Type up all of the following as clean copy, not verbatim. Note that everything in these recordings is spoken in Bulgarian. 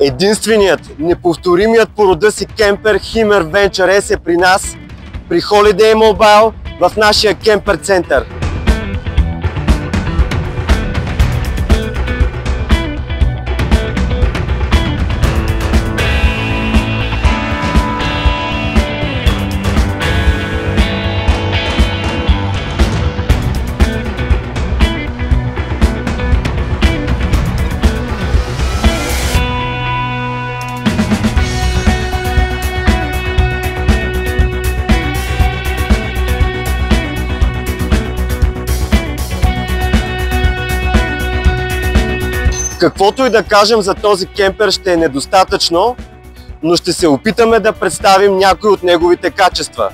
Единственият, неповторимият по рода си кемпер Himmer Venture S е при нас, при Holiday Mobile, в нашия кемпер център. Каквото и да кажем за този кемпер ще е недостатъчно, но ще се опитаме да представим някои от неговите качества.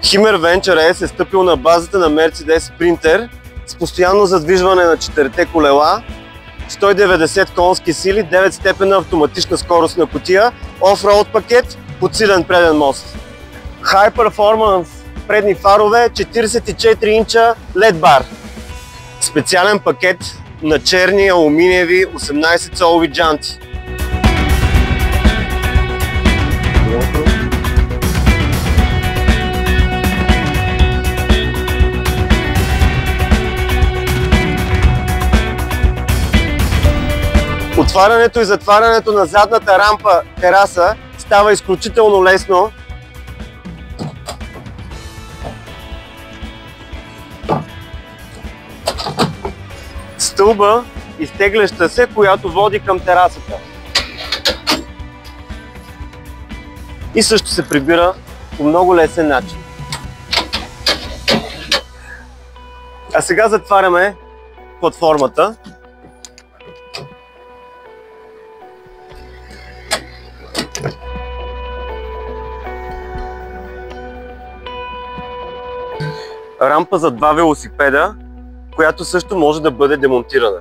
Himmer Venture S е стъпил на базата на Mercedes Sprinter с постоянно задвижване на 4-те колела, 190 конски сили, 9-степенна автоматична скоростна кутия, офроуд пакет, подсилен преден мост. High Performance предни фарове, 44 инча LED бар. Специален пакет на черни алуминиеви 18-цолови джанти. Отварянето и затварянето на задната рампа тераса става изключително лесно. Стълба, изтегляща се, която води към терасата. И също се прибира по много лесен начин. А сега затваряме платформата. Рампа за два велосипеда, която също може да бъде демонтирана.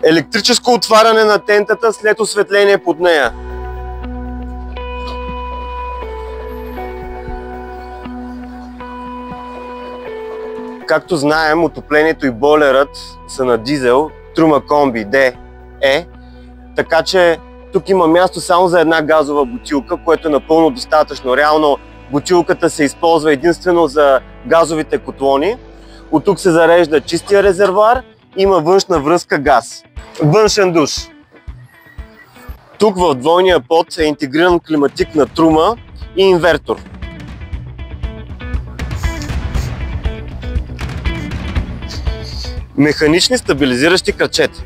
Електрическо отваряне на тентата след осветление под нея. Както знаем, отоплението и бойлерът са на дизел Truma Combi DE, така че тук има място само за една газова бутилка, което е напълно достатъчно. Реално бутилката се използва единствено за газовите котлони. От тук се зарежда чистия резервоар, има външна връзка газ. Външен душ. Тук в двойния под е интегриран климатик на Truma и инвертор. Механични стабилизиращи крачета.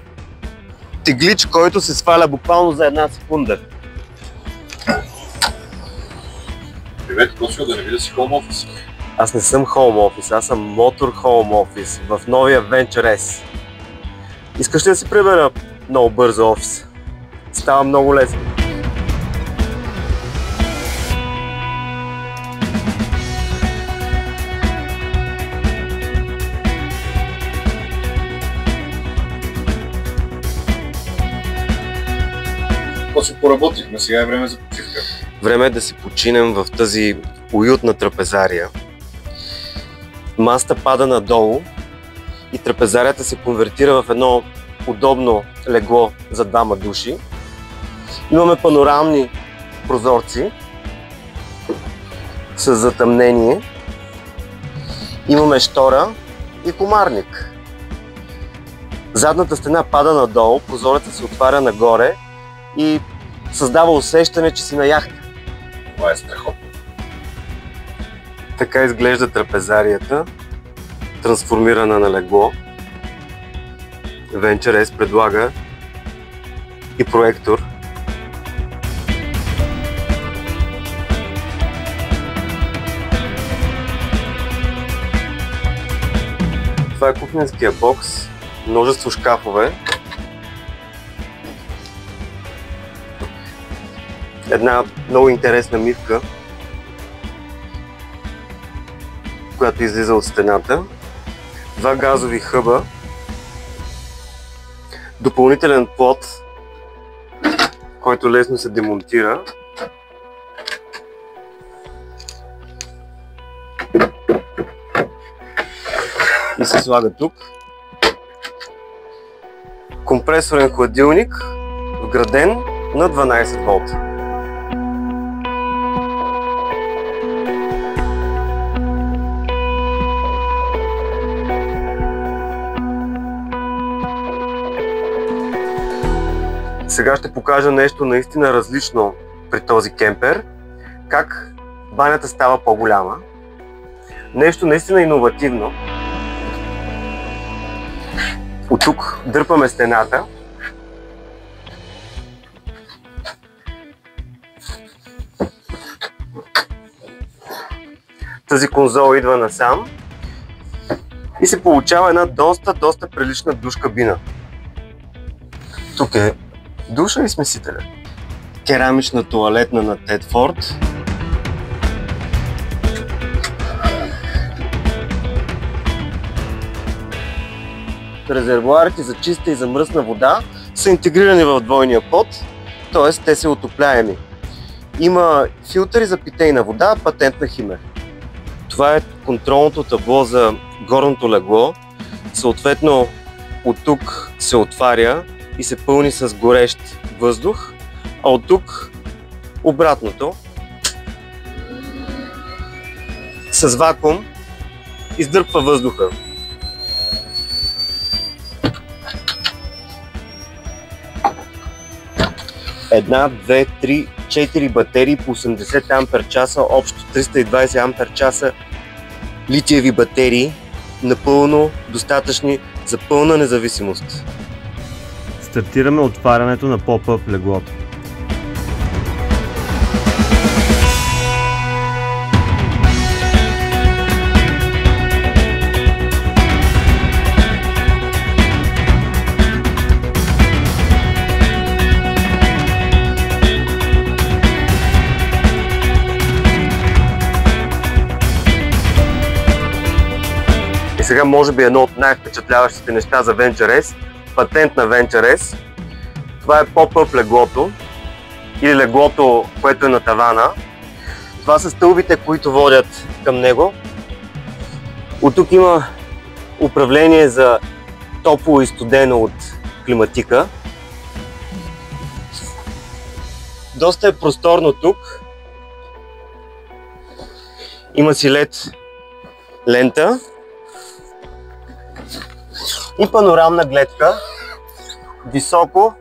Теглич, който се сваля буквално за една секунда. Привет, Косио, да не видя си Home Office. Аз не съм Home Office, аз съм Motor Home Office в новия Venture S. Искаш ли да си прибера много бързо офис? Става много лесно. Косио, поработихме, сега е време за почивка. Време е да си починем в тази уютна трапезария. Масата пада надолу и трапезарията се конвертира в едно удобно легло за двама души. Имаме панорамни прозорци с затъмнение. Имаме штора и комарник. Задната стена пада надолу, прозорецът се отваря нагоре и създава усещане, че си на яхта. Това е страхотно. Така изглежда трапезарията, трансформирана на легло. Venture S предлага и проектор. Това е кухненския бокс, множество шкафове. Една много интересна мивка, която излиза от стената. Два газови хъба. Допълнителен плот, който лесно се демонтира. И се слага тук. Компресорен хладилник, вграден на 12 волта. Сега ще покажа нещо наистина различно при този кемпер. Как банята става по-голяма. Нещо наистина иновативно. От тук дърпаме стената. Тази конзола идва насам и се получава една доста прилична душ кабина. Тук е душа и смесителя. Керамична тоалетна на Тедфорд. Резервоарите за чиста и за мръсна вода са интегрирани в двойния под, т.е. те са отопляеми. Има филтъри за питейна вода, патент на Химер. Това е контролното табло за горното легло. Съответно, от тук се отваря и се пълни с горещ въздух, а от тук обратното с вакуум издърпва въздуха. Една, две, три, 4 батерии по 80 ампер-часа, общо 320 ампер-часа литиеви батерии, напълно достатъчни за пълна независимост. Стартираме отварянето на поп-ъп леглото. И сега може би едно от най-впечатляващите неща за Venture S, патент на Venture S. Това е поп-ъп леглото или леглото, което е на тавана. Това са стълбите, които водят към него. От тук има управление за топло и студено от климатика. Доста е просторно тук. Има си LED лента и панорамна гледка, високо.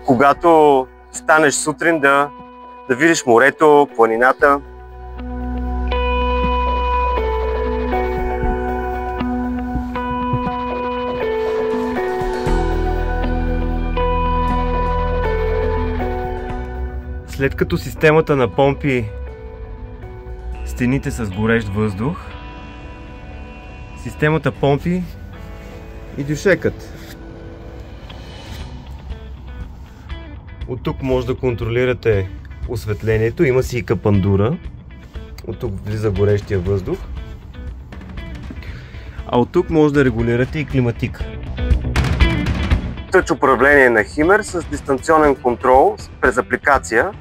Когато станеш сутрин да видиш морето, планината. След като системата напомпи стените с горещ въздух, системата помпи и дюшекът. От тук може да контролирате осветлението, има си и капандура. От тук влиза горещия въздух. А от тук може да регулирате и климатика. Тъч управление на Химер с дистанционен контрол през апликация,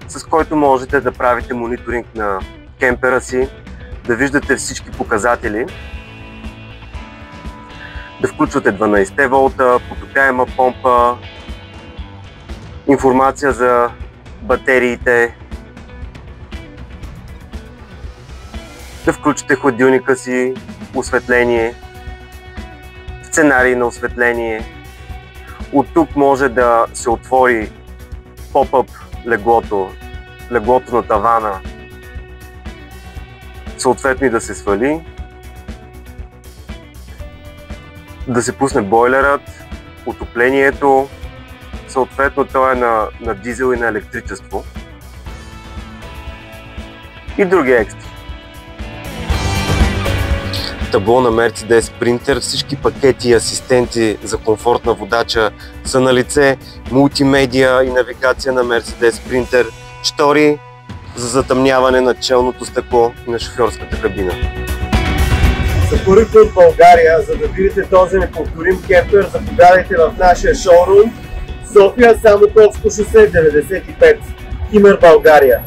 с който можете да правите мониторинг на кемпера си, да виждате всички показатели, да включвате 12 волта, потопяема помпа, информация за батериите, да включите хладилника си, осветление, сценарий на осветление. От тук може да се отвори поп-ъп леглото на тавана, съответно и да се свали, да се пусне бойлерът, отоплението, съответно той е на дизел и на електричество и други екстри. Табло на Mercedes Sprinter, всички пакети и асистенти за комфорт на водача са на лице, мултимедия и навигация на Mercedes Sprinter, штори за затъмняване на челното стъкло и на шофьорската кабина. За първи път в България, за да видите този неповторим кемпер, заповядайте в нашия шоурум София, Самоковско шосе 95, Химер, България.